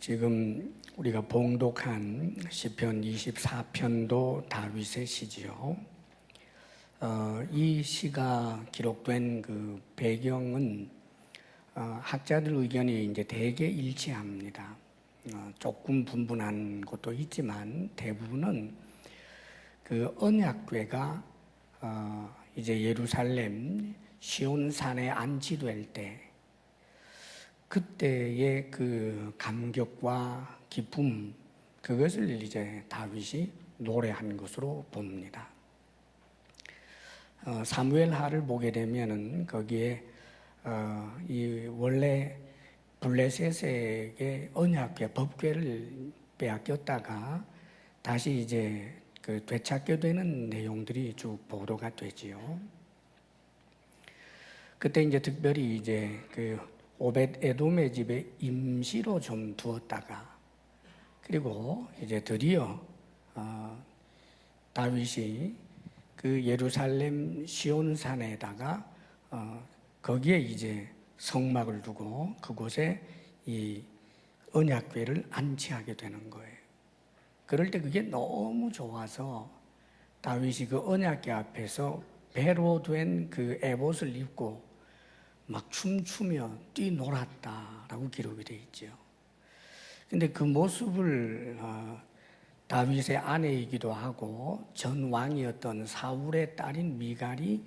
지금 우리가 봉독한 시편 24편도 다윗의 시지요. 이 시가 기록된 그 배경은 학자들 의견이 이제 대개 일치합니다. 조금 분분한 것도 있지만 대부분은 그 언약궤가 이제 예루살렘 시온산에 안치될 때 그때의 그 감격과 기쁨, 그것을 이제 다윗이 노래한 것으로 봅니다. 사무엘하를 보게 되면은 거기에 이 원래 블레셋에게 언약궤 법궤를 빼앗겼다가 다시 이제 그 되찾게 되는 내용들이 쭉 보도가 되지요. 그때 이제 특별히 이제 그 오벳 에돔의 집에 임시로 좀 두었다가 그리고 이제 드디어 다윗이 그 예루살렘 시온산에다가 거기에 이제 성막을 두고 그곳에 이 언약궤를 안치하게 되는 거예요. 그럴 때 그게 너무 좋아서 다윗이 그 언약궤 앞에서 배로 된 그 에봇을 입고 막 춤추며 뛰놀았다라고 기록이 되어 있죠. 근데 그 모습을 다윗의 아내이기도 하고 전 왕이었던 사울의 딸인 미갈이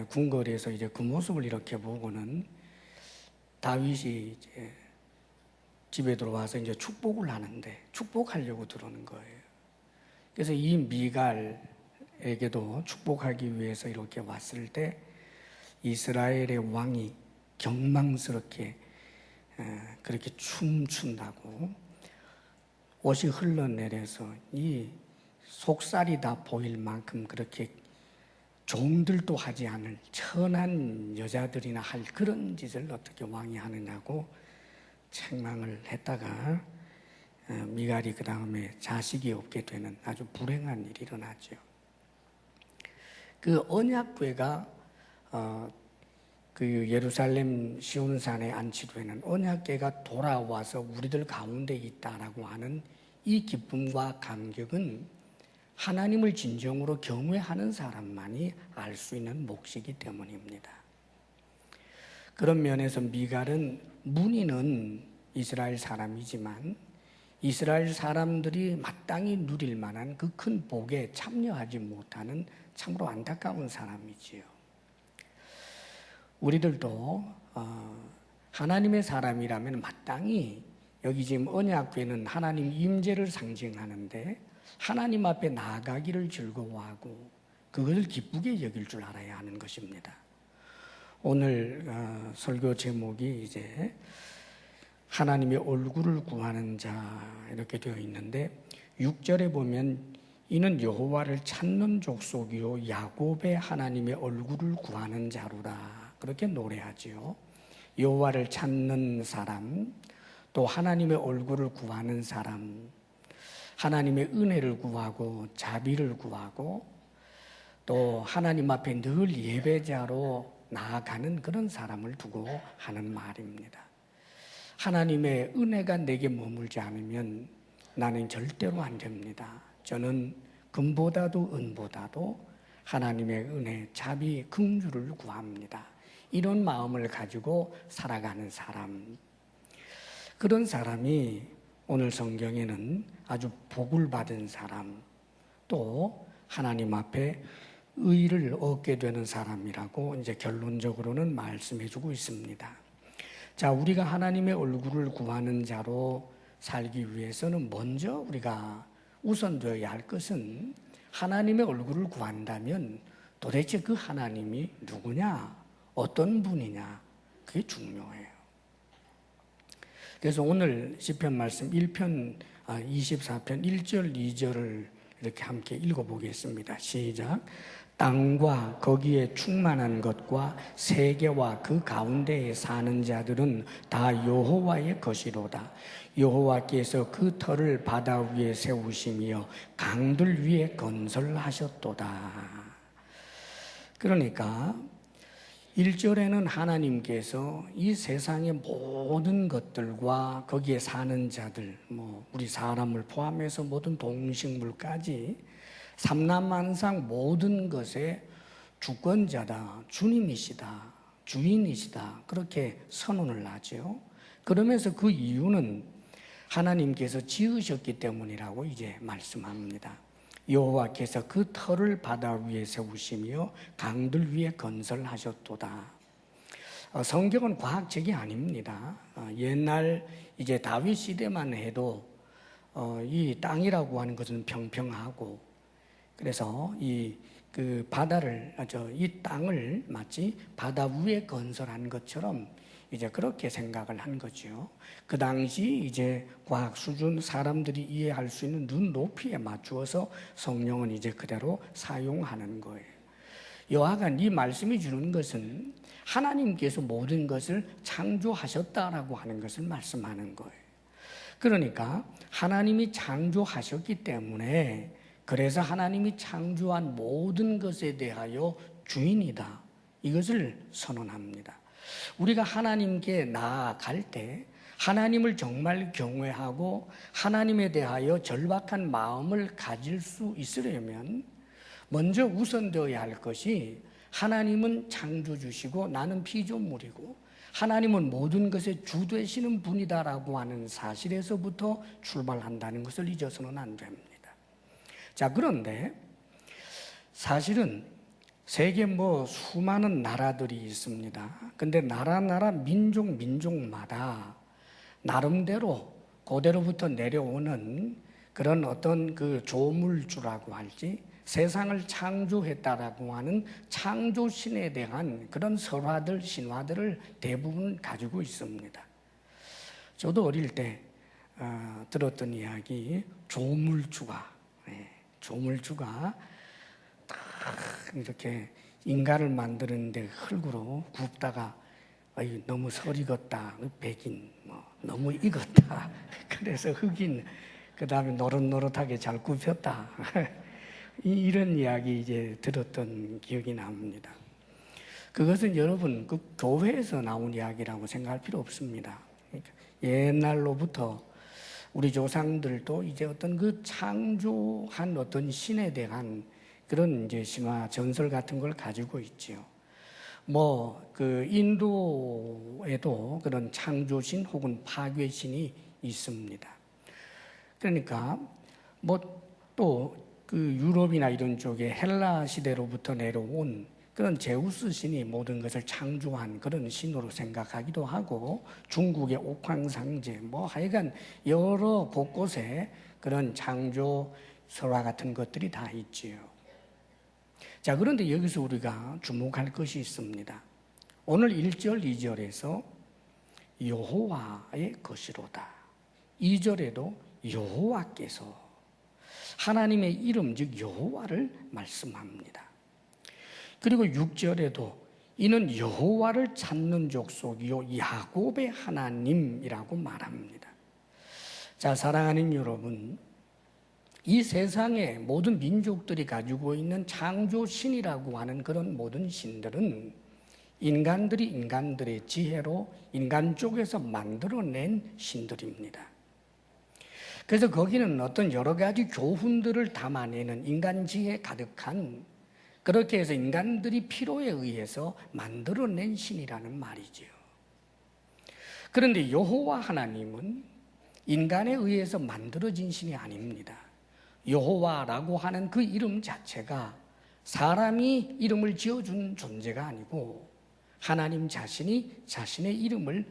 궁궐에서 이제 그 모습을 이렇게 보고는 다윗이 이제 집에 들어와서 이제 축복을 하는데 축복하려고 들어오는 거예요. 그래서 이 미갈에게도 축복하기 위해서 이렇게 왔을 때 이스라엘의 왕이 경망스럽게 그렇게 춤춘다고 옷이 흘러내려서 이 속살이 다 보일 만큼 그렇게 종들도 하지 않을 천한 여자들이나 할 그런 짓을 어떻게 왕이 하느냐고 책망을 했다가 미갈이 그 다음에 자식이 없게 되는 아주 불행한 일이 일어나죠. 그 언약궤가 그 예루살렘 시온산에 안치되는 언약궤가 돌아와서 우리들 가운데 있다라고 하는 이 기쁨과 감격은 하나님을 진정으로 경외하는 사람만이 알 수 있는 몫이기 때문입니다. 그런 면에서 미갈은 문의는 이스라엘 사람이지만 이스라엘 사람들이 마땅히 누릴 만한 그 큰 복에 참여하지 못하는 참으로 안타까운 사람이지요. 우리들도 하나님의 사람이라면 마땅히 여기 지금 언약궤는 하나님 임재를 상징하는데 하나님 앞에 나아가기를 즐거워하고 그것을 기쁘게 여길 줄 알아야 하는 것입니다. 오늘 설교 제목이 이제 하나님의 얼굴을 구하는 자 이렇게 되어 있는데 6절에 보면 이는 여호와를 찾는 족속이요 야곱의 하나님의 얼굴을 구하는 자루라 그렇게 노래하지요. 여호와를 찾는 사람, 또 하나님의 얼굴을 구하는 사람, 하나님의 은혜를 구하고 자비를 구하고 또 하나님 앞에 늘 예배자로 나아가는 그런 사람을 두고 하는 말입니다. 하나님의 은혜가 내게 머물지 않으면 나는 절대로 안 됩니다. 저는 금보다도 은보다도 하나님의 은혜, 자비, 긍휼을 구합니다. 이런 마음을 가지고 살아가는 사람, 그런 사람이 오늘 성경에는 아주 복을 받은 사람, 또 하나님 앞에 의를 얻게 되는 사람이라고 이제 결론적으로는 말씀해주고 있습니다. 자, 우리가 하나님의 얼굴을 구하는 자로 살기 위해서는 먼저 우리가 우선되어야 할 것은 하나님의 얼굴을 구한다면 도대체 그 하나님이 누구냐, 어떤 분이냐, 그게 중요해요. 그래서 오늘 시편 말씀 1편 24편 1절 2절을 이렇게 함께 읽어보겠습니다. 시작. 땅과 거기에 충만한 것과 세계와 그 가운데에 사는 자들은 다 여호와의 것이로다. 여호와께서 그 터를 바다 위에 세우시며 강들 위에 건설하셨도다. 그러니까 1절에는 하나님께서 이 세상의 모든 것들과 거기에 사는 자들, 우리 사람을 포함해서 모든 동식물까지 삼라만상 모든 것의 주권자다, 주님이시다, 주인이시다, 그렇게 선언을 하죠. 그러면서 그 이유는 하나님께서 지으셨기 때문이라고 이제 말씀합니다. 여호와께서 그 터를 바다 위에 세우시며 강들 위에 건설하셨도다. 성경은 과학책이 아닙니다. 옛날 이제 다윗 시대만 해도 이 땅이라고 하는 것은 평평하고, 그래서 이 땅을 마치 바다 위에 건설한 것처럼 이제 그렇게 생각을 한 거죠. 그 당시 이제 과학 수준, 사람들이 이해할 수 있는 눈 높이에 맞추어서 성령은 이제 그대로 사용하는 거예요. 여하간 이 말씀이 주는 것은 하나님께서 모든 것을 창조하셨다라고 하는 것을 말씀하는 거예요. 그러니까 하나님이 창조하셨기 때문에, 그래서 하나님이 창조한 모든 것에 대하여 주인이다, 이것을 선언합니다. 우리가 하나님께 나아갈 때 하나님을 정말 경외하고 하나님에 대하여 절박한 마음을 가질 수 있으려면 먼저 우선되어야 할 것이, 하나님은 창조주시고 나는 피조물이고 하나님은 모든 것의 주 되시는 분이다라고 하는 사실에서부터 출발한다는 것을 잊어서는 안 됩니다. 자, 그런데 사실은 세계 수많은 나라들이 있습니다. 근데 나라 민족마다 나름대로 고대로부터 내려오는 그런 어떤 그 조물주라고 할지, 세상을 창조했다라고 하는 창조신에 대한 그런 설화들, 신화들을 대부분 가지고 있습니다. 저도 어릴 때 들었던 이야기, 조물주가 딱 이렇게 인간을 만드는데 흙으로 굽다가 너무 설익었다, 백인 너무 익었다, 그래서 흑인, 그 다음에 노릇노릇하게 잘 굽혔다 이런 이야기 이제 들었던 기억이 납니다. 그것은 여러분 그 교회에서 나온 이야기라고 생각할 필요 없습니다. 그러니까 옛날로부터 우리 조상들도 이제 어떤 그 창조한 어떤 신에 대한 그런 이제 신화 전설 같은 걸 가지고 있지요. 그 인도에도 그런 창조신 혹은 파괴신이 있습니다. 그러니까 또 그 유럽이나 이런 쪽에 헬라 시대로부터 내려온 그런 제우스 신이 모든 것을 창조한 그런 신으로 생각하기도 하고, 중국의 옥황상제, 하여간 여러 곳곳에 그런 창조 설화 같은 것들이 다 있지요. 자, 그런데 여기서 우리가 주목할 것이 있습니다. 오늘 1절, 2절에서 여호와의 것이로다. 2절에도 여호와께서, 하나님의 이름 즉 여호와를 말씀합니다. 그리고 6절에도 이는 여호와를 찾는 족속이요 야곱의 하나님이라고 말합니다. 자, 사랑하는 여러분, 이 세상의 모든 민족들이 가지고 있는 창조신이라고 하는 그런 모든 신들은 인간들이 인간들의 지혜로 인간 쪽에서 만들어낸 신들입니다. 그래서 거기는 어떤 여러 가지 교훈들을 담아내는 인간 지혜 가득한, 그렇게 해서 인간들이 필요에 의해서 만들어낸 신이라는 말이지요. 그런데 여호와 하나님은 인간에 의해서 만들어진 신이 아닙니다. 여호와라고 하는 그 이름 자체가 사람이 이름을 지어준 존재가 아니고 하나님 자신이 자신의 이름을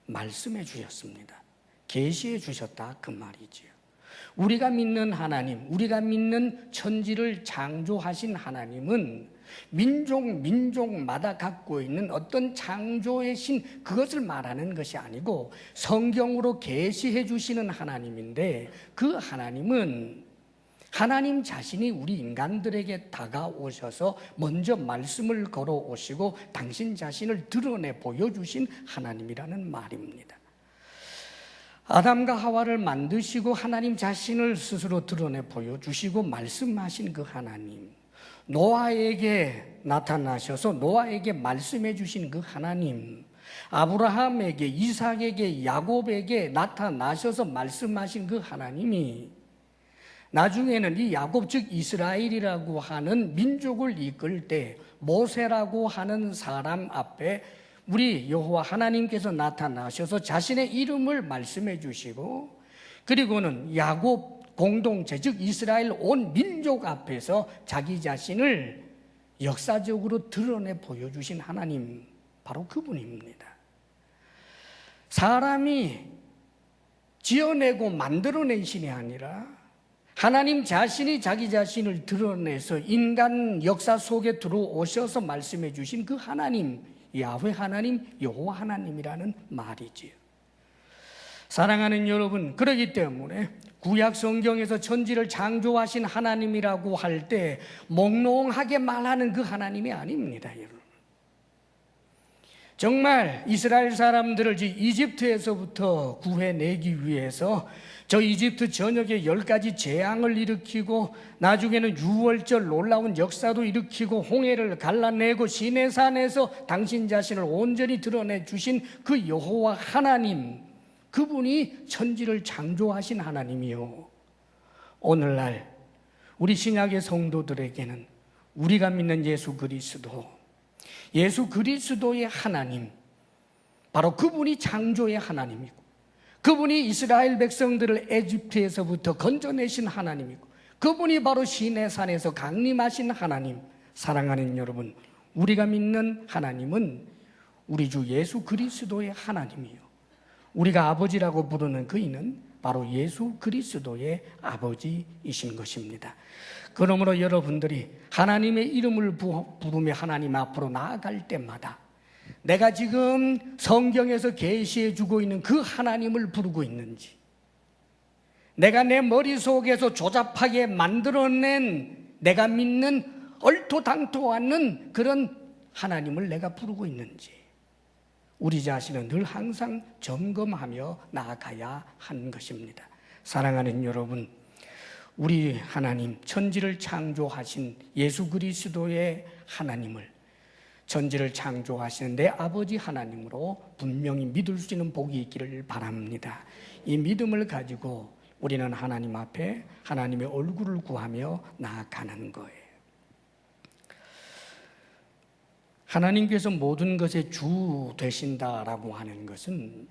말씀해 주셨습니다. 계시해 주셨다, 그 말이지요. 우리가 믿는 하나님, 우리가 믿는 천지를 창조하신 하나님은 민족마다 갖고 있는 어떤 창조의 신, 그것을 말하는 것이 아니고 성경으로 계시해 주시는 하나님인데, 그 하나님은 하나님 자신이 우리 인간들에게 다가오셔서 먼저 말씀을 걸어오시고 당신 자신을 드러내 보여주신 하나님이라는 말입니다. 아담과 하와를 만드시고 하나님 자신을 스스로 드러내 보여주시고 말씀하신 그 하나님, 노아에게 나타나셔서 노아에게 말씀해 주신 그 하나님, 아브라함에게, 이삭에게, 야곱에게 나타나셔서 말씀하신 그 하나님이 나중에는 이 야곱 즉 이스라엘이라고 하는 민족을 이끌 때 모세라고 하는 사람 앞에 우리 여호와 하나님께서 나타나셔서 자신의 이름을 말씀해 주시고, 그리고는 야곱 공동체 즉 이스라엘 온 민족 앞에서 자기 자신을 역사적으로 드러내 보여주신 하나님, 바로 그분입니다. 사람이 지어내고 만들어낸 신이 아니라 하나님 자신이 자기 자신을 드러내서 인간 역사 속에 들어오셔서 말씀해 주신 그 하나님, 야훼 하나님, 여호와 하나님이라는 말이지요. 사랑하는 여러분, 그렇기 때문에 구약 성경에서 천지를 창조하신 하나님이라고 할 때 몽롱하게 말하는 그 하나님이 아닙니다, 여러분. 정말 이스라엘 사람들을 이집트에서부터 구해내기 위해서 저 이집트 전역에 10가지 재앙을 일으키고 나중에는 유월절 놀라운 역사도 일으키고 홍해를 갈라내고 시내산에서 당신 자신을 온전히 드러내 주신 그 여호와 하나님, 그분이 천지를 창조하신 하나님이요, 오늘날 우리 신약의 성도들에게는 우리가 믿는 예수 그리스도의 하나님, 바로 그분이 창조의 하나님이고, 그분이 이스라엘 백성들을 에집트에서부터 건져내신 하나님이고, 그분이 바로 시내산에서 강림하신 하나님. 사랑하는 여러분, 우리가 믿는 하나님은 우리 주 예수 그리스도의 하나님이요, 우리가 아버지라고 부르는 그이는 바로 예수 그리스도의 아버지이신 것입니다. 그러므로 여러분들이 하나님의 이름을 부르며 하나님 앞으로 나아갈 때마다 내가 지금 성경에서 계시해 주고 있는 그 하나님을 부르고 있는지, 내가 내 머릿속에서 조잡하게 만들어낸 내가 믿는 얼토당토 않는 그런 하나님을 내가 부르고 있는지, 우리 자신은 늘 항상 점검하며 나아가야 하는 것입니다. 사랑하는 여러분, 우리 하나님, 천지를 창조하신 예수 그리스도의 하나님을 천지를 창조하시는 내 아버지 하나님으로 분명히 믿을 수 있는 복이 있기를 바랍니다. 이 믿음을 가지고 우리는 하나님 앞에 하나님의 얼굴을 구하며 나아가는 거예요. 하나님께서 모든 것의 주 되신다라고 하는 것은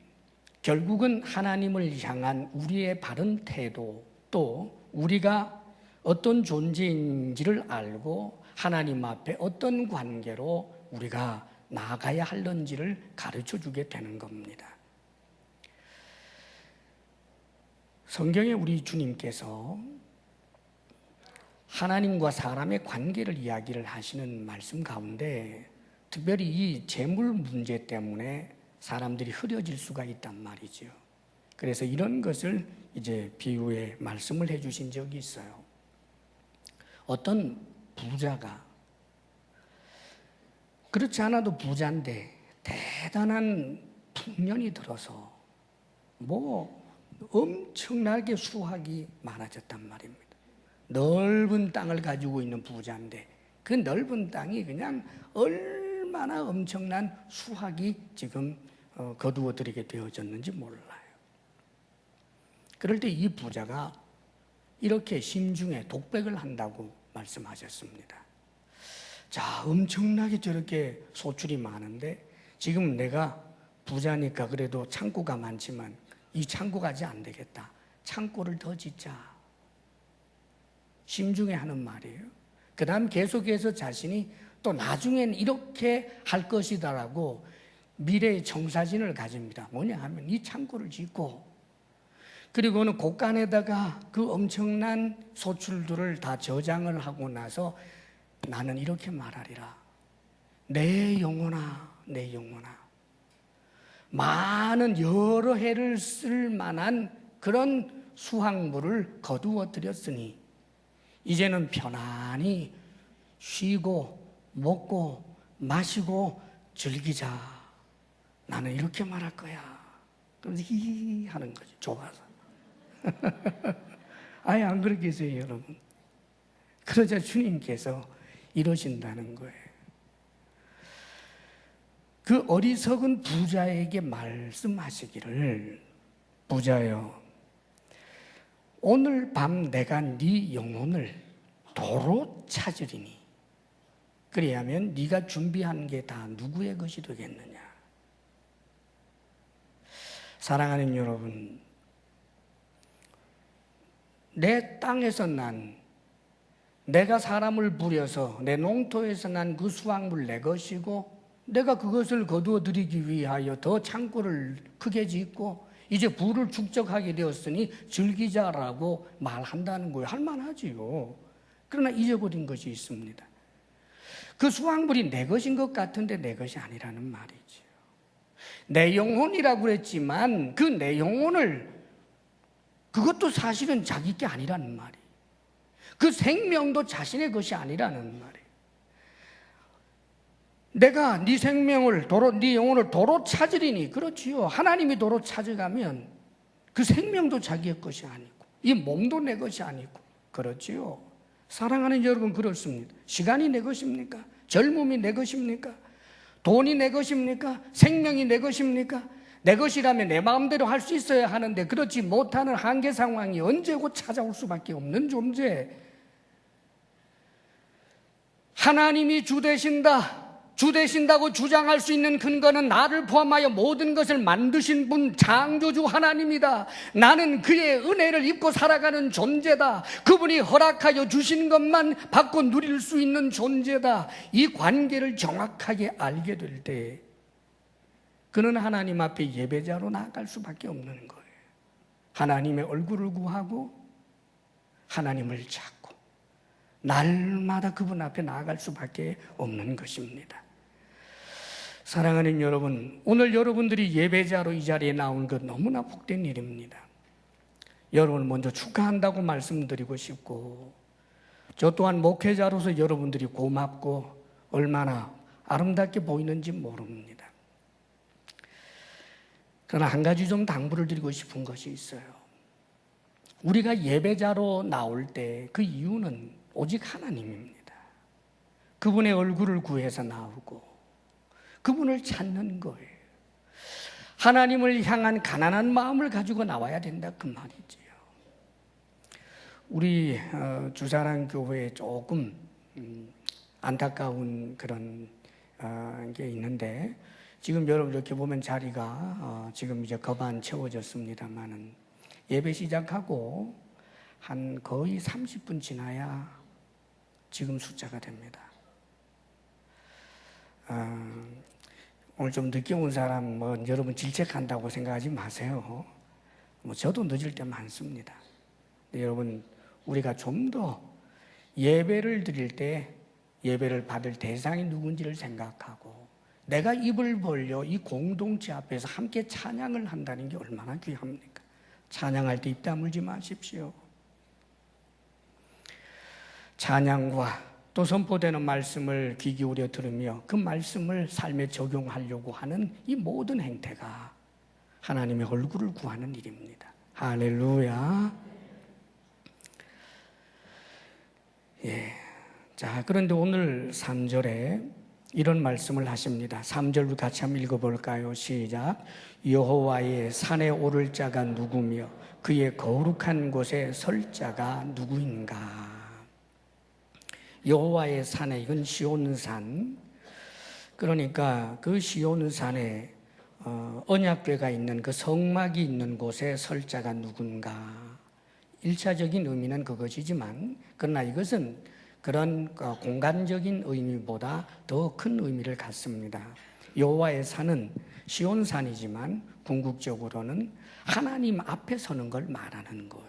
결국은 하나님을 향한 우리의 바른 태도, 또 우리가 어떤 존재인지를 알고 하나님 앞에 어떤 관계로 우리가 나아가야 하는지를 가르쳐 주게 되는 겁니다. 성경에 우리 주님께서 하나님과 사람의 관계를 이야기를 하시는 말씀 가운데 특별히 이 재물 문제 때문에 사람들이 흐려질 수가 있단 말이죠. 그래서 이런 것을 이제 비유의 말씀을 해주신 적이 있어요. 어떤 부자가, 그렇지 않아도 부자인데 대단한 풍년이 들어서 엄청나게 수확이 많아졌단 말입니다. 넓은 땅을 가지고 있는 부자인데 그 넓은 땅이 그냥 얼마나 엄청난 수확이 지금 거두어들이게 되어졌는지 몰라요. 그럴 때 이 부자가 이렇게 심중에 독백을 한다고 말씀하셨습니다. 자, 엄청나게 저렇게 소출이 많은데 지금 내가 부자니까 그래도 창고가 많지만 이 창고가 이제 안 되겠다. 창고를 더 짓자. 심중에 하는 말이에요. 그 다음 계속해서 자신이 또 나중엔 이렇게 할 것이다라고 미래의 청사진을 가집니다. 뭐냐 하면 이 창고를 짓고, 그리고는 곳간에다가 그 엄청난 소출들을 다 저장을 하고 나서 나는 이렇게 말하리라. 내 영혼아, 내 영혼아. 많은 여러 해를 쓸 만한 그런 수확물을 거두어 들였으니 이제는 편안히 쉬고 먹고 마시고 즐기자. 나는 이렇게 말할 거야. 그러면서 히히 하는 거죠. 좋아서. 아예 안 그렇겠어요, 여러분. 그러자 주님께서 이러신다는 거예요. 그 어리석은 부자에게 말씀하시기를, 부자여, 오늘 밤 내가 네 영혼을 도로 찾으리니 그리하면 네가 준비한 게 다 누구의 것이 되겠느냐. 사랑하는 여러분, 내 땅에서 내가 사람을 부려서 내 농토에서 난 그 수확물 내 것이고 내가 그것을 거두어 드리기 위하여 더 창고를 크게 짓고 이제 부를 축적하게 되었으니 즐기자라고 말한다는 거예요. 할만하지요. 그러나 잊어버린 것이 있습니다. 그 수확물이 내 것인 것 같은데 내 것이 아니라는 말이지요. 내 영혼이라고 그랬지만 그 내 영혼을, 그것도 사실은 자기 게 아니라는 말이에요. 그 생명도 자신의 것이 아니라는 말이에요. 내가 네 생명을 네 영혼을 도로 찾으리니, 그렇지요. 하나님이 도로 찾아가면 그 생명도 자기의 것이 아니고 이 몸도 내 것이 아니고, 그렇지요. 사랑하는 여러분, 그렇습니다. 시간이 내 것입니까? 젊음이 내 것입니까? 돈이 내 것입니까? 생명이 내 것입니까? 내 것이라면 내 마음대로 할 수 있어야 하는데 그렇지 못하는 한계 상황이 언제고 찾아올 수밖에 없는 존재. 하나님이 주 되신다고 주장할 수 있는 근거는 나를 포함하여 모든 것을 만드신 분, 창조주 하나님이다. 나는 그의 은혜를 입고 살아가는 존재다. 그분이 허락하여 주신 것만 받고 누릴 수 있는 존재다. 이 관계를 정확하게 알게 될 때 그는 하나님 앞에 예배자로 나아갈 수밖에 없는 거예요. 하나님의 얼굴을 구하고 하나님을 찾고 날마다 그분 앞에 나아갈 수밖에 없는 것입니다. 사랑하는 여러분, 오늘 여러분들이 예배자로 이 자리에 나온 것 너무나 복된 일입니다. 여러분을 먼저 축하한다고 말씀드리고 싶고, 저 또한 목회자로서 여러분들이 고맙고 얼마나 아름답게 보이는지 모릅니다. 그러나 한 가지 좀 당부를 드리고 싶은 것이 있어요. 우리가 예배자로 나올 때 그 이유는 오직 하나님입니다. 그분의 얼굴을 구해서 나오고 그분을 찾는 거예요. 하나님을 향한 가난한 마음을 가지고 나와야 된다, 그 말이지요. 우리 주사랑 교회에 조금 안타까운 그런 게 있는데, 지금 여러분 이렇게 보면 자리가 지금 이제 거반 채워졌습니다만은 예배 시작하고 한 거의 30분 지나야 지금 숫자가 됩니다. 오늘 좀 늦게 온 사람 여러분 질책한다고 생각하지 마세요. 저도 늦을 때 많습니다. 여러분, 우리가 좀 더 예배를 드릴 때 예배를 받을 대상이 누군지를 생각하고 내가 입을 벌려 이 공동체 앞에서 함께 찬양을 한다는 게 얼마나 귀합니까? 찬양할 때 입 다물지 마십시오. 찬양과 또 선포되는 말씀을 귀 기울여 들으며 그 말씀을 삶에 적용하려고 하는 이 모든 행태가 하나님의 얼굴을 구하는 일입니다. 할렐루야. 예. 자, 그런데 오늘 3절에 이런 말씀을 하십니다. 3절 같이 한번 읽어볼까요? 시작. 여호와의 산에 오를 자가 누구며 그의 거룩한 곳에 설 자가 누구인가? 여호와의 산에, 이건 시온산, 그러니까 그 시온산에 언약궤가 있는 그 성막이 있는 곳에 설 자가 누군가? 1차적인 의미는 그것이지만 그러나 이것은 그런 공간적인 의미보다 더 큰 의미를 갖습니다. 여호와의 산은 시온산이지만 궁극적으로는 하나님 앞에 서는 걸 말하는 거예요.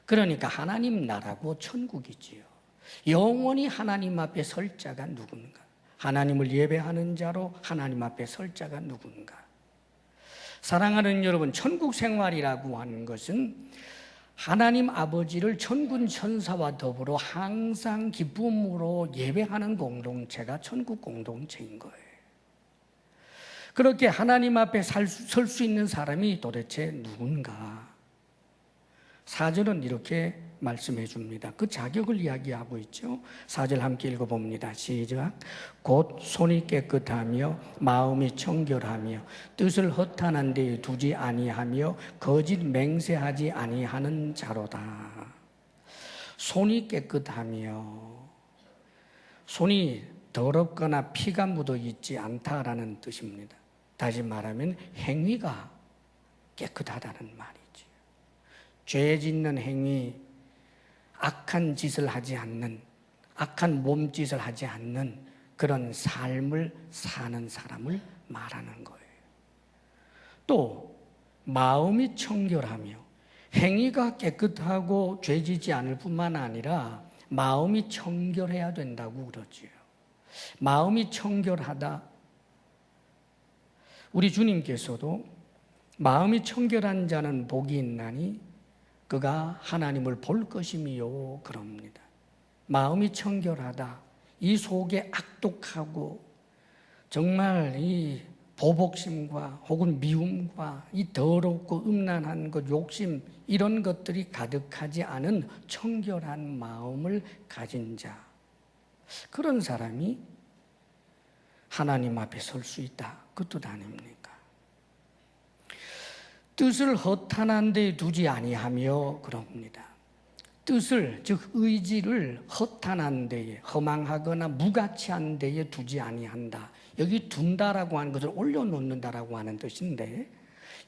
그러니까 하나님 나라고 천국이지요. 영원히 하나님 앞에 설 자가 누군가? 하나님을 예배하는 자로 하나님 앞에 설 자가 누군가? 사랑하는 여러분, 천국 생활이라고 하는 것은 하나님 아버지를 천군 천사와 더불어 항상 기쁨으로 예배하는 공동체가 천국 공동체인 거예요. 그렇게 하나님 앞에 설 수 있는 사람이 도대체 누군가? 4절은 이렇게 말씀해 줍니다. 그 자격을 이야기하고 있죠. 4절 함께 읽어봅니다. 시작. 곧 손이 깨끗하며 마음이 청결하며 뜻을 허탄한 데에 두지 아니하며 거짓 맹세하지 아니하는 자로다. 손이 깨끗하며, 손이 더럽거나 피가 묻어 있지 않다라는 뜻입니다. 다시 말하면 행위가 깨끗하다는 말이죠. 죄 짓는 행위, 악한 짓을 하지 않는, 악한 몸짓을 하지 않는 그런 삶을 사는 사람을 말하는 거예요. 또 마음이 청결하며, 행위가 깨끗하고 죄 짓지 않을 뿐만 아니라 마음이 청결해야 된다고 그러지요. 마음이 청결하다. 우리 주님께서도 마음이 청결한 자는 복이 있나니 그가 하나님을 볼 것임이요 그럽니다. 마음이 청결하다. 이 속에 악독하고 정말 이 보복심과 혹은 미움과 이 더럽고 음란한 것, 욕심 이런 것들이 가득하지 않은 청결한 마음을 가진 자, 그런 사람이 하나님 앞에 설 수 있다. 그 뜻 아닙니까? 뜻을 허탄한 데에 두지 아니하며 그럽니다. 뜻을, 즉 의지를 허탄한 데에, 허망하거나 무가치한 데에 두지 아니한다. 여기 둔다라고 하는 것을 올려놓는다라고 하는 뜻인데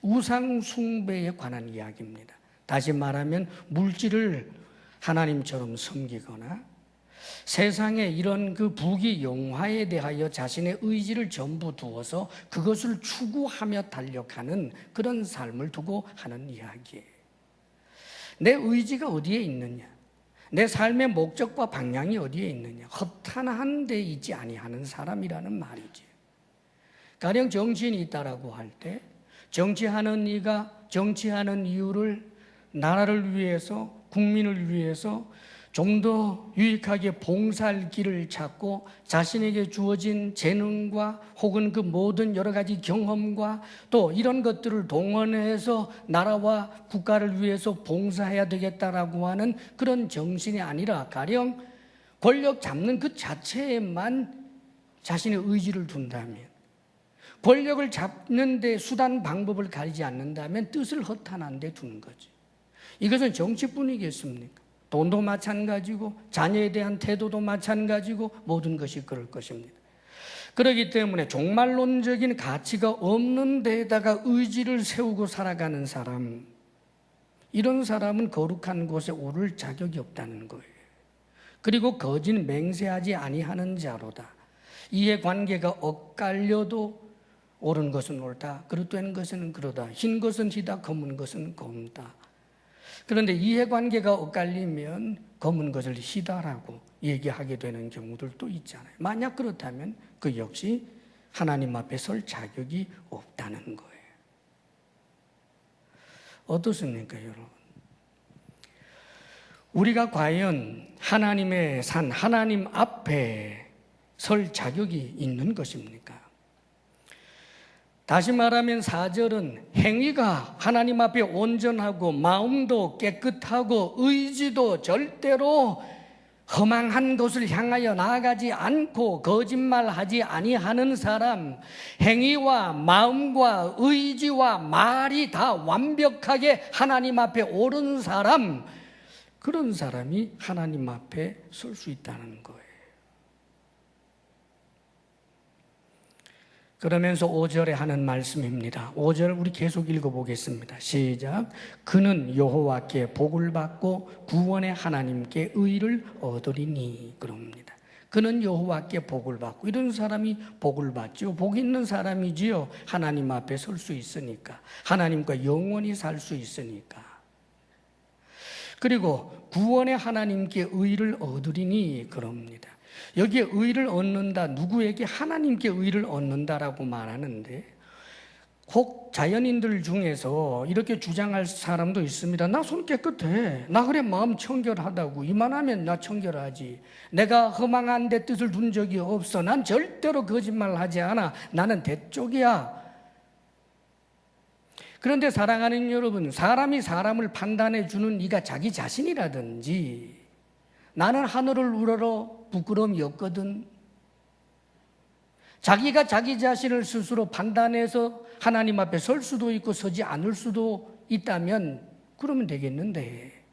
우상 숭배에 관한 이야기입니다. 다시 말하면 물질을 하나님처럼 섬기거나 세상에 이런 그 부귀 영화에 대하여 자신의 의지를 전부 두어서 그것을 추구하며 달력하는 그런 삶을 두고 하는 이야기예요. 내 의지가 어디에 있느냐? 내 삶의 목적과 방향이 어디에 있느냐? 허탄한 데 있지 아니하는 사람이라는 말이지. 가령 정치인이 있다라고 할 때 정치하는 이가 정치하는 이유를 나라를 위해서, 국민을 위해서 좀 더 유익하게 봉사할 길을 찾고 자신에게 주어진 재능과 혹은 그 모든 여러 가지 경험과 또 이런 것들을 동원해서 나라와 국가를 위해서 봉사해야 되겠다라고 하는 그런 정신이 아니라 가령 권력 잡는 그 자체에만 자신의 의지를 둔다면, 권력을 잡는 데 수단 방법을 가리지 않는다면 뜻을 허탄한 데 두는 거지. 이것은 정치뿐이겠습니까? 돈도 마찬가지고 자녀에 대한 태도도 마찬가지고 모든 것이 그럴 것입니다. 그렇기 때문에 종말론적인 가치가 없는 데에다가 의지를 세우고 살아가는 사람, 이런 사람은 거룩한 곳에 오를 자격이 없다는 거예요. 그리고 거짓 맹세하지 아니하는 자로다. 이해관계가 엇갈려도 옳은 것은 옳다, 그릇된 것은 그러다, 흰 것은 희다, 검은 것은 검다. 그런데 이해관계가 엇갈리면 검은 것을 희다라고 얘기하게 되는 경우들도 있잖아요. 만약 그렇다면 그 역시 하나님 앞에 설 자격이 없다는 거예요. 어떻습니까, 여러분? 우리가 과연 하나님의 산, 하나님 앞에 설 자격이 있는 것입니까? 다시 말하면 4절은 행위가 하나님 앞에 온전하고 마음도 깨끗하고 의지도 절대로 허망한 것을 향하여 나아가지 않고 거짓말하지 아니하는 사람, 행위와 마음과 의지와 말이 다 완벽하게 하나님 앞에 옳은 사람, 그런 사람이 하나님 앞에 설 수 있다는 거예요. 그러면서 5절에 하는 말씀입니다. 5절 우리 계속 읽어보겠습니다. 시작. 그는 여호와께 복을 받고 구원의 하나님께 의를 얻으리니 그럽니다. 그는 여호와께 복을 받고, 이런 사람이 복을 받죠. 복 있는 사람이지요. 하나님 앞에 설 수 있으니까, 하나님과 영원히 살 수 있으니까. 그리고 구원의 하나님께 의를 얻으리니 그럽니다. 여기에 의를 얻는다, 누구에게? 하나님께 의를 얻는다라고 말하는데, 혹 자연인들 중에서 이렇게 주장할 사람도 있습니다. 나 손 깨끗해, 나 그래 마음 청결하다고, 이만하면 나 청결하지, 내가 허망한 데 뜻을 둔 적이 없어, 난 절대로 거짓말하지 않아, 나는 대쪽이야. 그런데 사랑하는 여러분, 사람이 사람을 판단해 주는 이가 자기 자신이라든지 나는 하늘을 우러러 부끄러움이 없거든, 자기가 자기 자신을 스스로 판단해서 하나님 앞에 설 수도 있고 서지 않을 수도 있다면 그러면 되겠는데,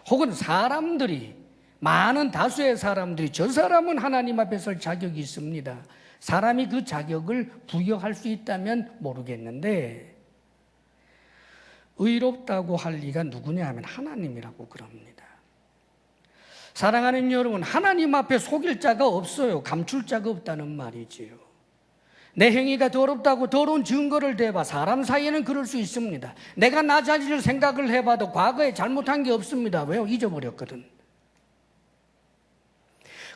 혹은 사람들이, 많은 다수의 사람들이 저 사람은 하나님 앞에 설 자격이 있습니다, 사람이 그 자격을 부여할 수 있다면 모르겠는데, 의롭다고 할 리가 누구냐 하면 하나님이라고 그럽니다. 사랑하는 여러분, 하나님 앞에 속일 자가 없어요. 감출 자가 없다는 말이지요. 내 행위가 더럽다고 더러운 증거를 대봐. 사람 사이에는 그럴 수 있습니다. 내가 나 자신을 생각을 해봐도 과거에 잘못한 게 없습니다. 왜요? 잊어버렸거든.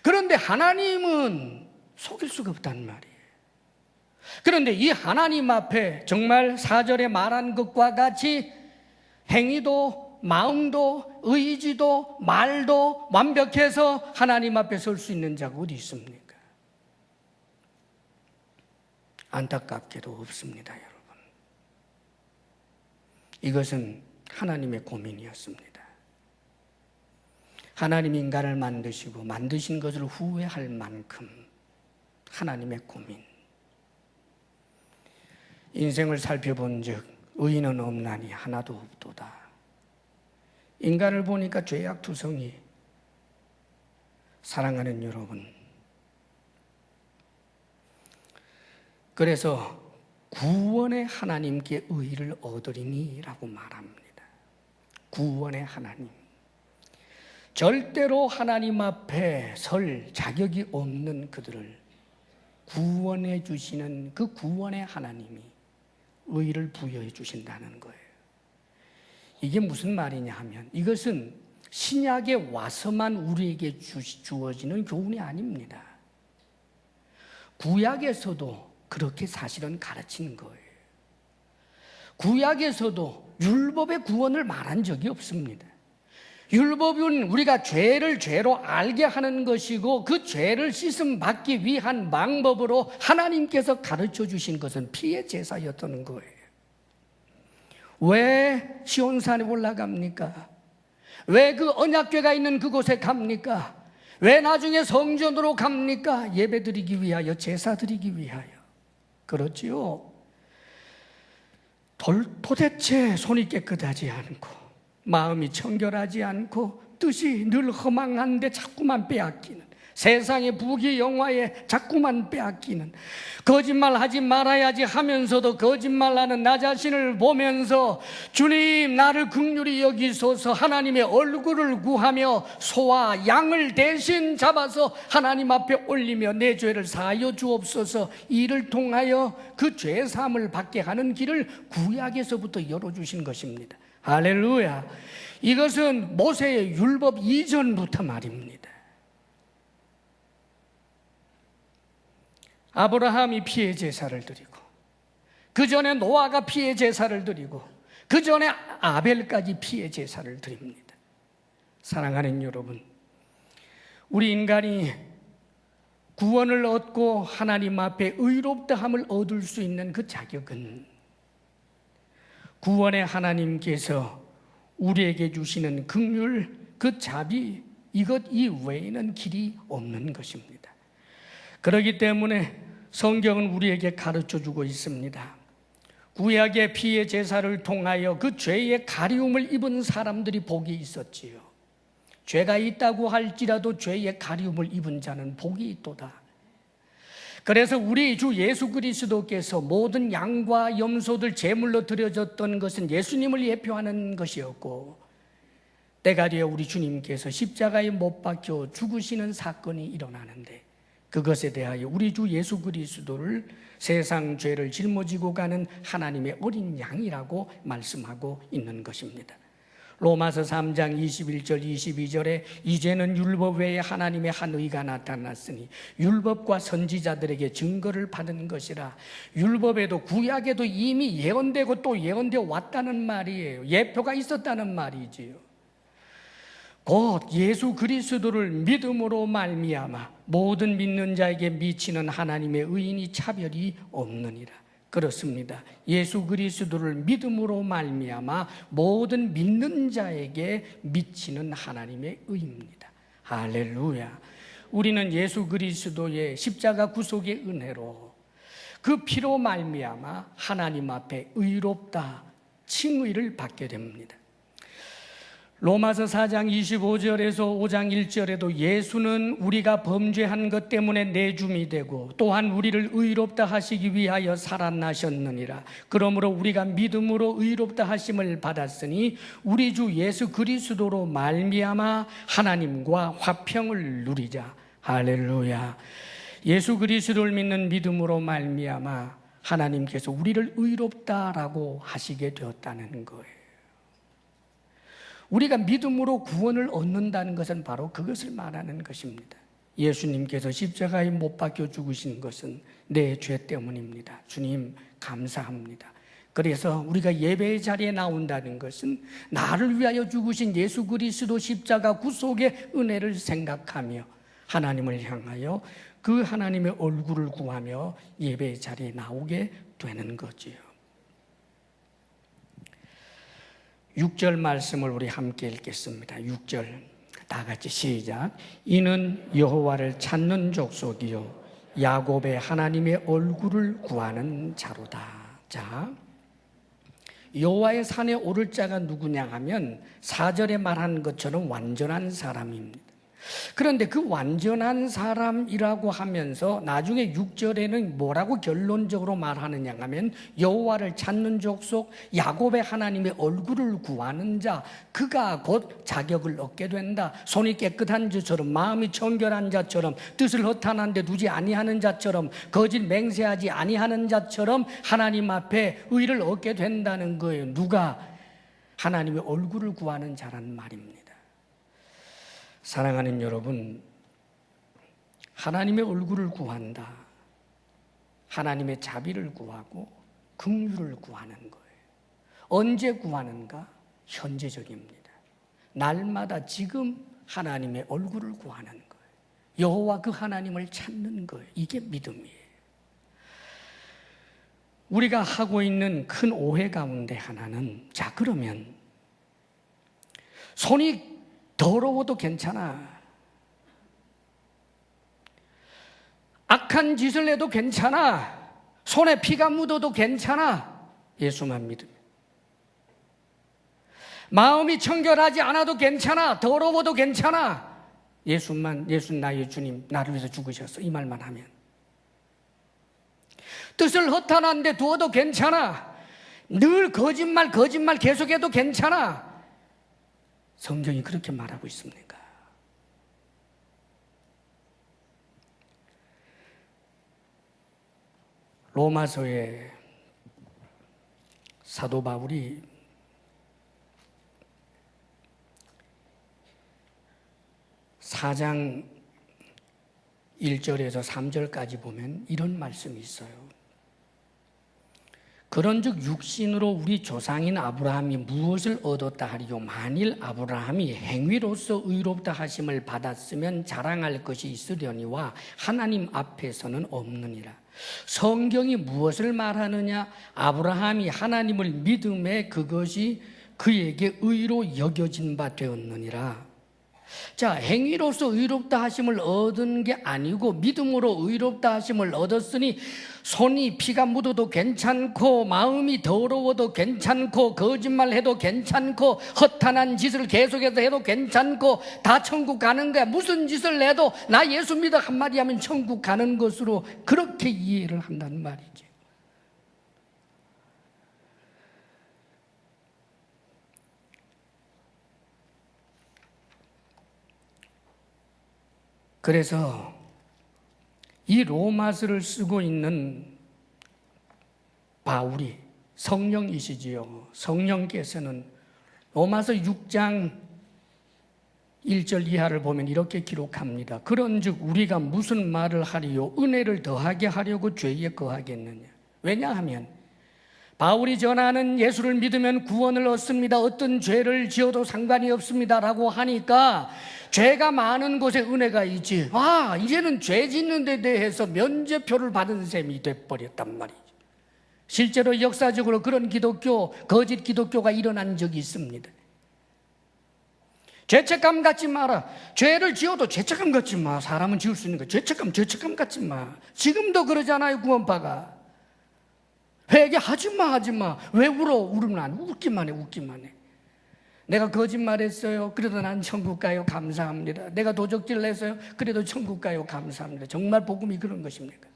그런데 하나님은 속일 수가 없단 말이에요. 그런데 이 하나님 앞에 정말 4절에 말한 것과 같이 행위도 마음도 의지도 말도 완벽해서 하나님 앞에 설 수 있는 자가 어디 있습니까? 안타깝게도 없습니다, 여러분. 이것은 하나님의 고민이었습니다. 하나님 인간을 만드시고 만드신 것을 후회할 만큼 하나님의 고민. 인생을 살펴본 즉 의인은 없나니 하나도 없도다. 인간을 보니까 죄악투성이. 사랑하는 여러분, 그래서 구원의 하나님께 의를 얻으리니 라고 말합니다. 구원의 하나님, 절대로 하나님 앞에 설 자격이 없는 그들을 구원해 주시는 그 구원의 하나님이 의를 부여해 주신다는 거예요. 이게 무슨 말이냐 하면, 이것은 신약에 와서만 우리에게 주어지는 교훈이 아닙니다. 구약에서도 그렇게 사실은 가르치는 거예요. 구약에서도 율법의 구원을 말한 적이 없습니다. 율법은 우리가 죄를 죄로 알게 하는 것이고, 그 죄를 씻음 받기 위한 방법으로 하나님께서 가르쳐 주신 것은 피의 제사였다는 거예요. 왜 시온산에 올라갑니까? 왜 그 언약궤가 있는 그곳에 갑니까? 왜 나중에 성전으로 갑니까? 예배드리기 위하여, 제사드리기 위하여. 그렇지요. 도대체 손이 깨끗하지 않고 마음이 청결하지 않고 뜻이 늘 허망한데 자꾸만 빼앗기는, 세상의 부귀 영화에 자꾸만 빼앗기는, 거짓말하지 말아야지 하면서도 거짓말하는 나 자신을 보면서 주님 나를 긍휼히 여기소서, 하나님의 얼굴을 구하며 소와 양을 대신 잡아서 하나님 앞에 올리며 내 죄를 사하여 주옵소서, 이를 통하여 그 죄사함을 받게 하는 길을 구약에서부터 열어주신 것입니다. 할렐루야. 이것은 모세의 율법 이전부터 말입니다. 아브라함이 피의 제사를 드리고, 그 전에 노아가 피의 제사를 드리고, 그 전에 아벨까지 피의 제사를 드립니다. 사랑하는 여러분, 우리 인간이 구원을 얻고 하나님 앞에 의롭다함을 얻을 수 있는 그 자격은 구원의 하나님께서 우리에게 주시는 긍휼, 그 자비, 이것 이외에는 길이 없는 것입니다. 그렇기 때문에 성경은 우리에게 가르쳐주고 있습니다. 구약의 피의 제사를 통하여 그 죄의 가리움을 입은 사람들이 복이 있었지요. 죄가 있다고 할지라도 죄의 가리움을 입은 자는 복이 있도다. 그래서 우리 주 예수 그리스도께서 모든 양과 염소들 제물로 드려졌던 것은 예수님을 예표하는 것이었고, 때가 되어 우리 주님께서 십자가에 못 박혀 죽으시는 사건이 일어나는데, 그것에 대하여 우리 주 예수 그리스도를 세상 죄를 짊어지고 가는 하나님의 어린 양이라고 말씀하고 있는 것입니다. 로마서 3장 21절 22절에 이제는 율법 외에 하나님의 한 의가 나타났으니 율법과 선지자들에게 증거를 받은 것이라. 율법에도 구약에도 이미 예언되고 또 예언되어 왔다는 말이에요. 예표가 있었다는 말이지요. 곧 예수 그리스도를 믿음으로 말미암아 모든 믿는 자에게 미치는 하나님의 의인이 차별이 없느니라. 그렇습니다. 예수 그리스도를 믿음으로 말미암아 모든 믿는 자에게 미치는 하나님의 의입니다. 할렐루야. 우리는 예수 그리스도의 십자가 구속의 은혜로 그 피로 말미암아 하나님 앞에 의롭다 칭의를 받게 됩니다. 로마서 4장 25절에서 5장 1절에도 예수는 우리가 범죄한 것 때문에 내줌이 되고 또한 우리를 의롭다 하시기 위하여 살아나셨느니라. 그러므로 우리가 믿음으로 의롭다 하심을 받았으니 우리 주 예수 그리스도로 말미암아 하나님과 화평을 누리자. 할렐루야. 예수 그리스도를 믿는 믿음으로 말미암아 하나님께서 우리를 의롭다라고 하시게 되었다는 거예요. 우리가 믿음으로 구원을 얻는다는 것은 바로 그것을 말하는 것입니다. 예수님께서 십자가에 못 박혀 죽으신 것은 내 죄 때문입니다. 주님 감사합니다. 그래서 우리가 예배의 자리에 나온다는 것은 나를 위하여 죽으신 예수 그리스도 십자가 구속의 은혜를 생각하며 하나님을 향하여 그 하나님의 얼굴을 구하며 예배의 자리에 나오게 되는 거지요. 6절 말씀을 우리 함께 읽겠습니다. 6절 다 같이 시작. 이는 여호와를 찾는 족속이요 야곱의 하나님의 얼굴을 구하는 자로다. 자, 여호와의 산에 오를 자가 누구냐 하면 4절에 말한 것처럼 완전한 사람입니다. 그런데 그 완전한 사람이라고 하면서 나중에 6절에는 뭐라고 결론적으로 말하느냐 하면 여호와를 찾는 족속 야곱의 하나님의 얼굴을 구하는 자 그가 곧 자격을 얻게 된다. 손이 깨끗한 자처럼 마음이 청결한 자처럼 뜻을 허탄한 데 두지 아니하는 자처럼 거짓 맹세하지 아니하는 자처럼 하나님 앞에 의를 얻게 된다는 거예요. 누가? 하나님의 얼굴을 구하는 자란 말입니다. 사랑하는 여러분, 하나님의 얼굴을 구한다. 하나님의 자비를 구하고 긍휼을 구하는 거예요. 언제 구하는가? 현재적입니다. 날마다 지금 하나님의 얼굴을 구하는 거예요. 여호와 그 하나님을 찾는 거예요. 이게 믿음이에요. 우리가 하고 있는 큰 오해 가운데 하나는 자 그러면 손이 더러워도 괜찮아. 악한 짓을 해도 괜찮아. 손에 피가 묻어도 괜찮아. 예수만 믿으면. 마음이 청결하지 않아도 괜찮아. 더러워도 괜찮아. 예수 나의 주님 나를 위해서 죽으셨어. 이 말만 하면. 뜻을 허탄한 데 두어도 괜찮아. 늘 거짓말 계속해도 괜찮아. 성경이 그렇게 말하고 있습니까? 로마서의 사도 바울이 (4장 1절에서 3절까지) 보면 이런 말씀이 있어요. 그런즉 육신으로 우리 조상인 아브라함이 무엇을 얻었다 하리요? 만일 아브라함이 행위로서 의롭다 하심을 받았으면 자랑할 것이 있으려니와 하나님 앞에서는 없느니라. 성경이 무엇을 말하느냐? 아브라함이 하나님을 믿음에 그것이 그에게 의로 여겨진 바 되었느니라. 자, 행위로서 의롭다 하심을 얻은 게 아니고 믿음으로 의롭다 하심을 얻었으니 손이 피가 묻어도 괜찮고 마음이 더러워도 괜찮고 거짓말해도 괜찮고 허탄한 짓을 계속해서 해도 괜찮고 다 천국 가는 거야. 무슨 짓을 해도 나 예수 믿어 한마디 하면 천국 가는 것으로 그렇게 이해를 한다는 말이지. 그래서 이 로마서를 쓰고 있는 바울이 성령이시지요. 성령께서는 로마서 6장 1절 이하를 보면 이렇게 기록합니다. 그런즉 우리가 무슨 말을 하리요? 은혜를 더하게 하려고 죄에 거하겠느냐? 왜냐하면 바울이 전하는 예수를 믿으면 구원을 얻습니다. 어떤 죄를 지어도 상관이 없습니다라고 하니까 죄가 많은 곳에 은혜가 있지. 이제는 죄 짓는 데 대해서 면죄표를 받은 셈이 돼버렸단 말이죠. 실제로 역사적으로 그런 기독교, 거짓 기독교가 일어난 적이 있습니다. 죄책감 갖지 마라. 죄를 지어도 죄책감 갖지 마. 사람은 지을 수 있는 거. 죄책감 갖지 마. 지금도 그러잖아요, 구원파가. 회개하지 마. 왜 울어? 울으면 안 웃기만 해. 내가 거짓말했어요. 그래도 난 천국 가요. 감사합니다. 내가 도적질 했어요. 그래도 천국 가요. 감사합니다. 정말 복음이 그런 것입니까?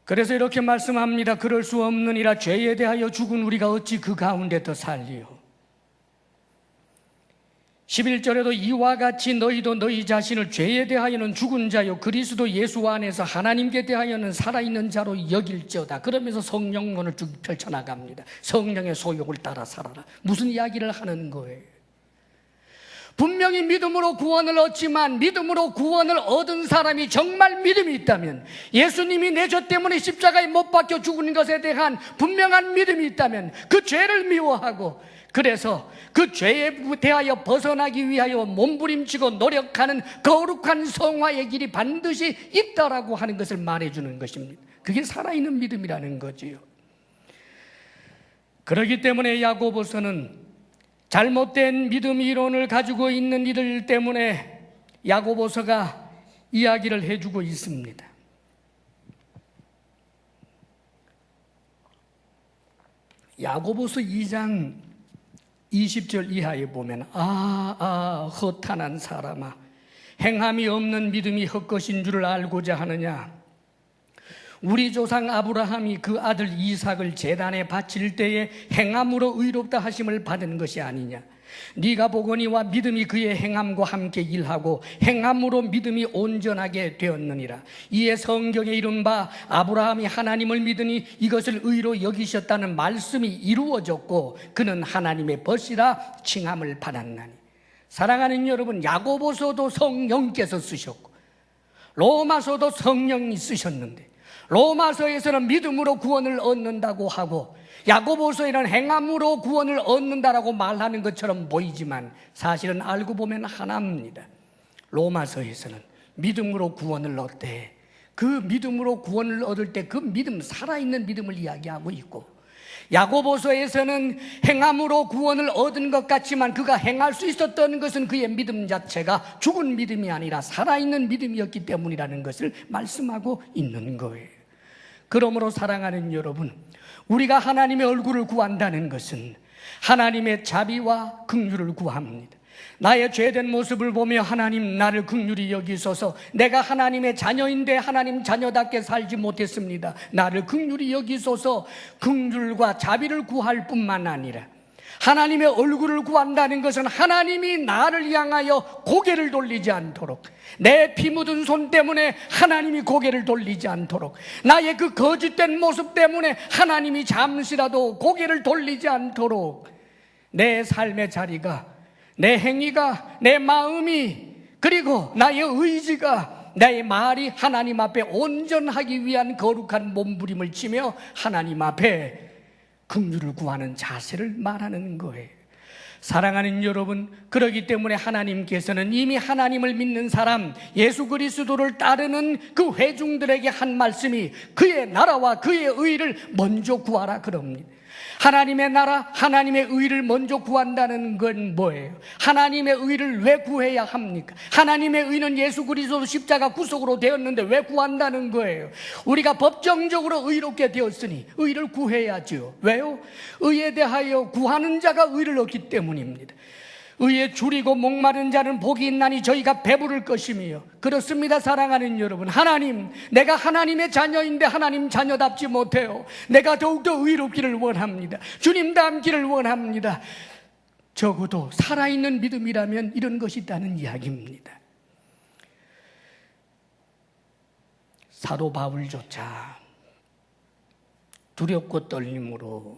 그래서 이렇게 말씀합니다. 그럴 수 없느니라. 죄에 대하여 죽은 우리가 어찌 그 가운데 더 살리요. 11절에도 이와 같이 너희도 너희 자신을 죄에 대하여는 죽은 자요 그리스도 예수 안에서 하나님께 대하여는 살아있는 자로 여길지어다. 그러면서 성령론을 쭉 펼쳐나갑니다. 성령의 소욕을 따라 살아라. 무슨 이야기를 하는 거예요? 분명히 믿음으로 구원을 얻지만 믿음으로 구원을 얻은 사람이 정말 믿음이 있다면, 예수님이 내 죄 때문에 십자가에 못 박혀 죽은 것에 대한 분명한 믿음이 있다면 그 죄를 미워하고, 그래서 그 죄에 대하여 벗어나기 위하여 몸부림치고 노력하는 거룩한 성화의 길이 반드시 있다라고 하는 것을 말해주는 것입니다. 그게 살아있는 믿음이라는 거지요. 그렇기 때문에 야고보서는 잘못된 믿음 이론을 가지고 있는 이들 때문에 야고보서가 이야기를 해주고 있습니다. 야고보서 2장 20절 이하에 보면 허탄한 사람아, 행함이 없는 믿음이 헛것인 줄을 알고자 하느냐. 우리 조상 아브라함이 그 아들 이삭을 제단에 바칠 때에 행함으로 의롭다 하심을 받은 것이 아니냐. 네가 보거니와 믿음이 그의 행함과 함께 일하고 행함으로 믿음이 온전하게 되었느니라. 이에 성경에 이른 바 아브라함이 하나님을 믿으니 이것을 의로 여기셨다는 말씀이 이루어졌고 그는 하나님의 벗이라 칭함을 받았나니. 사랑하는 여러분, 야고보서도 성령께서 쓰셨고 로마서도 성령이 쓰셨는데, 로마서에서는 믿음으로 구원을 얻는다고 하고 야고보서에는 행함으로 구원을 얻는다라고 말하는 것처럼 보이지만 사실은 알고 보면 하나입니다. 로마서에서는 믿음으로 구원을 얻되, 그 믿음으로 구원을 얻을 때 그 믿음, 살아있는 믿음을 이야기하고 있고, 야고보서에서는 행함으로 구원을 얻은 것 같지만 그가 행할 수 있었던 것은 그의 믿음 자체가 죽은 믿음이 아니라 살아있는 믿음이었기 때문이라는 것을 말씀하고 있는 거예요. 그러므로 사랑하는 여러분, 우리가 하나님의 얼굴을 구한다는 것은 하나님의 자비와 긍휼을 구합니다. 나의 죄된 모습을 보며 하나님 나를 긍휼히 여기소서. 내가 하나님의 자녀인데 하나님 자녀답게 살지 못했습니다. 나를 긍휼히 여기소서. 긍휼과 자비를 구할 뿐만 아니라 하나님의 얼굴을 구한다는 것은 하나님이 나를 향하여 고개를 돌리지 않도록, 내 피 묻은 손 때문에 하나님이 고개를 돌리지 않도록, 나의 그 거짓된 모습 때문에 하나님이 잠시라도 고개를 돌리지 않도록 내 삶의 자리가, 내 행위가, 내 마음이, 그리고 나의 의지가, 나의 말이 하나님 앞에 온전하기 위한 거룩한 몸부림을 치며 하나님 앞에 긍휼을 구하는 자세를 말하는 거예요. 사랑하는 여러분, 그렇기 때문에 하나님께서는 이미 하나님을 믿는 사람, 예수 그리스도를 따르는 그 회중들에게 한 말씀이 그의 나라와 그의 의를 먼저 구하라 그럽니다. 하나님의 나라, 하나님의 의를 먼저 구한다는 건 뭐예요? 하나님의 의를 왜 구해야 합니까? 하나님의 의는 예수 그리스도 십자가 구속으로 되었는데 왜 구한다는 거예요? 우리가 법정적으로 의롭게 되었으니 의를 구해야죠. 왜요? 의에 대하여 구하는 자가 의를 얻기 때문입니다. 의에 줄이고 목마른 자는 복이 있나니 저희가 배부를 것이며. 그렇습니다. 사랑하는 여러분, 하나님, 내가 하나님의 자녀인데 하나님 자녀답지 못해요. 내가 더욱더 의롭기를 원합니다. 주님 닮기를 원합니다. 적어도 살아있는 믿음이라면 이런 것이 있다는 이야기입니다. 사도 바울조차 두렵고 떨림으로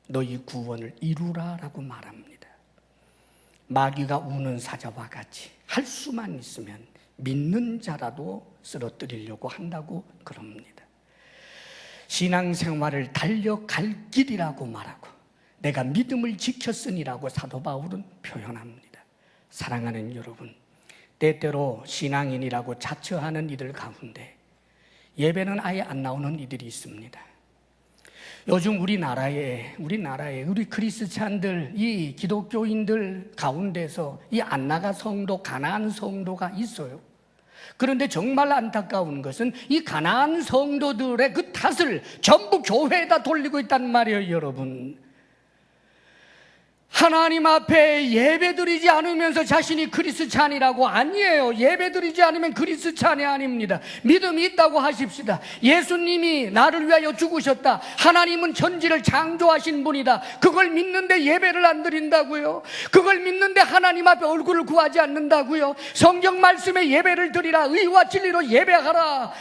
너희 구원을 이루라라고 말합니다. 마귀가 우는 사자와 같이 할 수만 있으면 믿는 자라도 쓰러뜨리려고 한다고 그럽니다. 신앙생활을 달려갈 길이라고 말하고 내가 믿음을 지켰으니라고 사도 바울은 표현합니다. 사랑하는 여러분, 때때로 신앙인이라고 자처하는 이들 가운데 예배는 아예 안 나오는 이들이 있습니다. 요즘 우리나라에 우리 크리스찬들, 이 기독교인들 가운데서 이 안나가 성도, 가나안 성도가 있어요. 그런데 정말 안타까운 것은 이 가나안 성도들의 그 탓을 전부 교회에다 돌리고 있단 말이에요, 여러분. 하나님 앞에 예배드리지 않으면서 자신이 그리스찬이라고. 아니에요. 예배드리지 않으면 그리스찬이 아닙니다. 믿음이 있다고 하십시다. 예수님이 나를 위하여 죽으셨다. 하나님은 천지를 창조하신 분이다. 그걸 믿는데 예배를 안 드린다고요? 그걸 믿는데 하나님 앞에 얼굴을 구하지 않는다고요? 성경 말씀에 예배를 드리라. 의와 진리로 예배하라.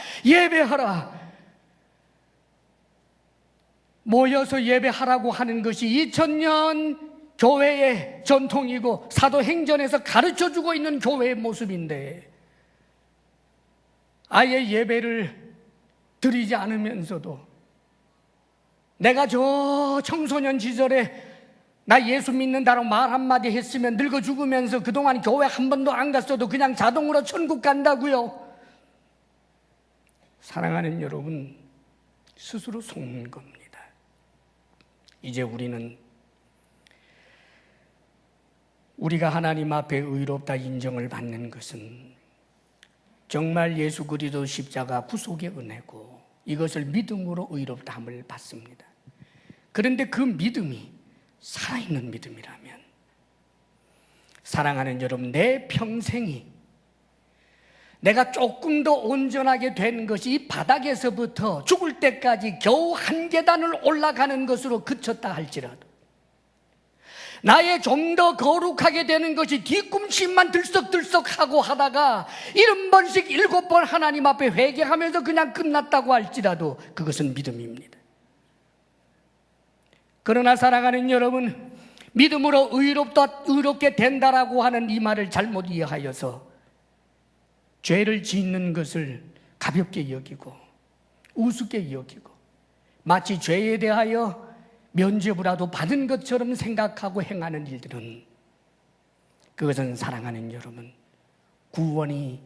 모여서 예배하라고 하는 것이 2000년 교회의 전통이고 사도행전에서 가르쳐주고 있는 교회의 모습인데, 아예 예배를 드리지 않으면서도 내가 저 청소년 시절에 나 예수 믿는다고 말 한마디 했으면 늙어 죽으면서 그동안 교회 한 번도 안 갔어도 그냥 자동으로 천국 간다고요? 사랑하는 여러분, 스스로 속는 겁니다. 이제 우리가 하나님 앞에 의롭다 인정을 받는 것은 정말 예수 그리스도 십자가 구속의 은혜고, 이것을 믿음으로 의롭다함을 받습니다. 그런데 그 믿음이 살아있는 믿음이라면, 사랑하는 여러분, 내 평생이 내가 조금 더 온전하게 된 것이 이 바닥에서부터 죽을 때까지 겨우 한 계단을 올라가는 것으로 그쳤다 할지라도, 나의 좀 더 거룩하게 되는 것이 뒤꿈치만 들썩들썩하고 하다가 70번씩 7번 하나님 앞에 회개하면서 그냥 끝났다고 할지라도 그것은 믿음입니다. 그러나 사랑하는 여러분, 믿음으로 의롭게 된다라고 하는 이 말을 잘못 이해하여서 죄를 짓는 것을 가볍게 여기고 우습게 여기고 마치 죄에 대하여 면죄부라도 받은 것처럼 생각하고 행하는 일들은, 그것은 사랑하는 여러분, 구원이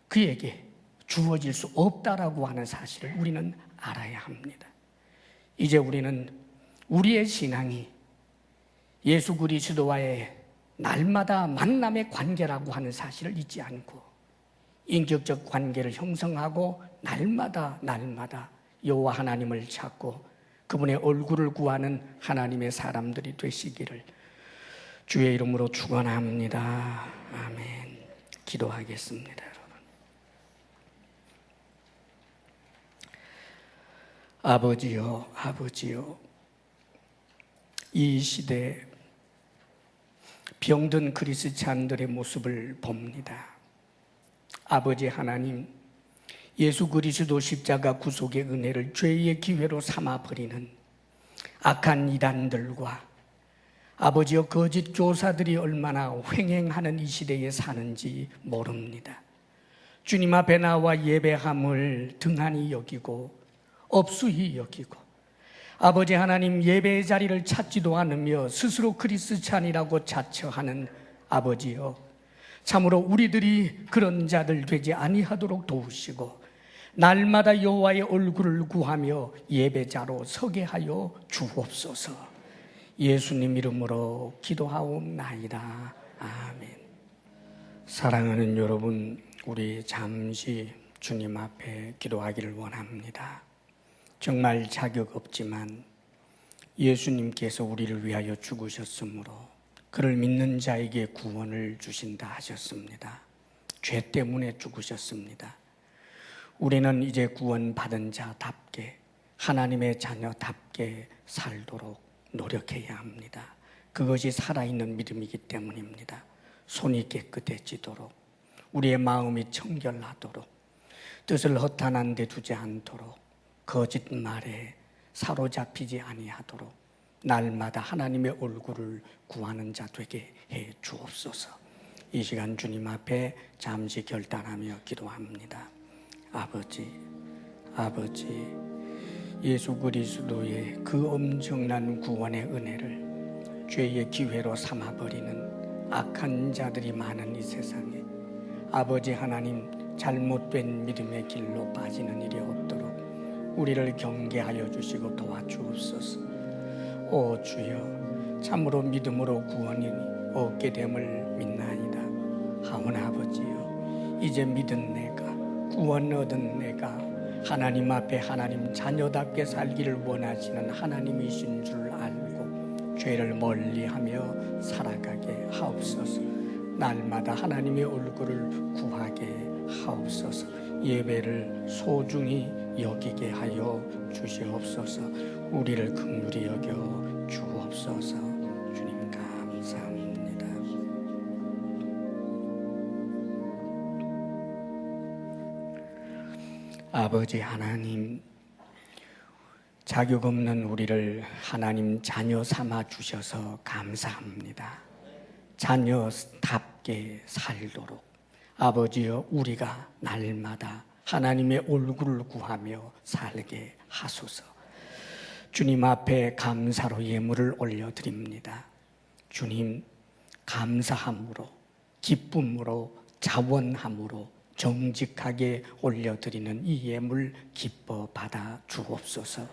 그에게 주어질 수 없다라고 하는 사실을 우리는 알아야 합니다. 이제 우리는 우리의 신앙이 예수 그리스도와의 날마다 만남의 관계라고 하는 사실을 잊지 않고 인격적 관계를 형성하고 날마다 여호와 하나님을 찾고 그분의 얼굴을 구하는 하나님의 사람들이 되시기를 주의 이름으로 축원합니다. 아멘. 기도하겠습니다, 여러분. 아버지요, 이 시대 병든 그리스찬들의 모습을 봅니다. 아버지 하나님, 예수 그리스도 십자가 구속의 은혜를 죄의 기회로 삼아버리는 악한 이단들과 아버지여 거짓 교사들이 얼마나 횡행하는 이 시대에 사는지 모릅니다. 주님 앞에 나와 예배함을 등한히 여기고 업수히 여기고, 아버지 하나님, 예배의 자리를 찾지도 않으며 스스로 그리스찬이라고 자처하는 아버지여, 참으로 우리들이 그런 자들 되지 아니하도록 도우시고 날마다 여호와의 얼굴을 구하며 예배자로 서게 하여 주옵소서. 예수님 이름으로 기도하옵나이다. 아멘. 사랑하는 여러분, 우리 잠시 주님 앞에 기도하기를 원합니다. 정말 자격 없지만 예수님께서 우리를 위하여 죽으셨으므로 그를 믿는 자에게 구원을 주신다 하셨습니다. 죄 때문에 죽으셨습니다. 우리는 이제 구원받은 자답게, 하나님의 자녀답게 살도록 노력해야 합니다. 그것이 살아있는 믿음이기 때문입니다. 손이 깨끗해지도록, 우리의 마음이 청결하도록, 뜻을 허탄한 데 두지 않도록, 거짓말에 사로잡히지 아니하도록 날마다 하나님의 얼굴을 구하는 자 되게 해 주옵소서. 이 시간 주님 앞에 잠시 결단하며 기도합니다. 아버지, 예수 그리스도의 그 엄청난 구원의 은혜를 죄의 기회로 삼아버리는 악한 자들이 많은 이 세상에 아버지 하나님, 잘못된 믿음의 길로 빠지는 일이 없도록 우리를 경계하여 주시고 도와주옵소서. 오 주여, 참으로 믿음으로 구원이 얻게 됨을 믿나이다. 하오나 아버지여, 이제 믿은 내가, 구원 얻은 내가 하나님 앞에 하나님 자녀답게 살기를 원하시는 하나님이신 줄 알고 죄를 멀리하며 살아가게 하옵소서. 날마다 하나님의 얼굴을 구하게 하옵소서. 예배를 소중히 여기게 하여 주시옵소서. 우리를 긍휼히 여겨 주옵소서. 주님 감사합니다. 아버지 하나님, 자격 없는 우리를 하나님 자녀 삼아 주셔서 감사합니다. 자녀답게 살도록 아버지여, 우리가 날마다 하나님의 얼굴을 구하며 살게 하소서. 주님 앞에 감사로 예물을 올려드립니다. 주님, 감사함으로, 기쁨으로, 자원함으로 정직하게 올려드리는 이 예물 기뻐 받아 주옵소서.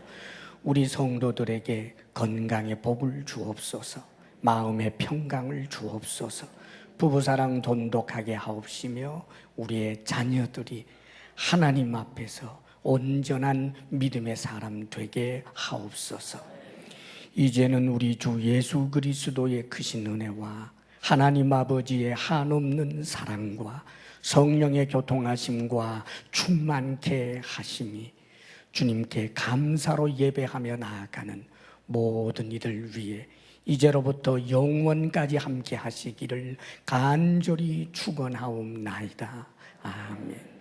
우리 성도들에게 건강의 복을 주옵소서. 마음의 평강을 주옵소서. 부부사랑 돈독하게 하옵시며 우리의 자녀들이 하나님 앞에서 온전한 믿음의 사람 되게 하옵소서. 이제는 우리 주 예수 그리스도의 크신 은혜와 하나님 아버지의 한없는 사랑과 성령의 교통하심과 충만케 하심이 주님께 감사로 예배하며 나아가는 모든 이들 위해 이제로부터 영원까지 함께 하시기를 간절히 축원하옵나이다. 아멘.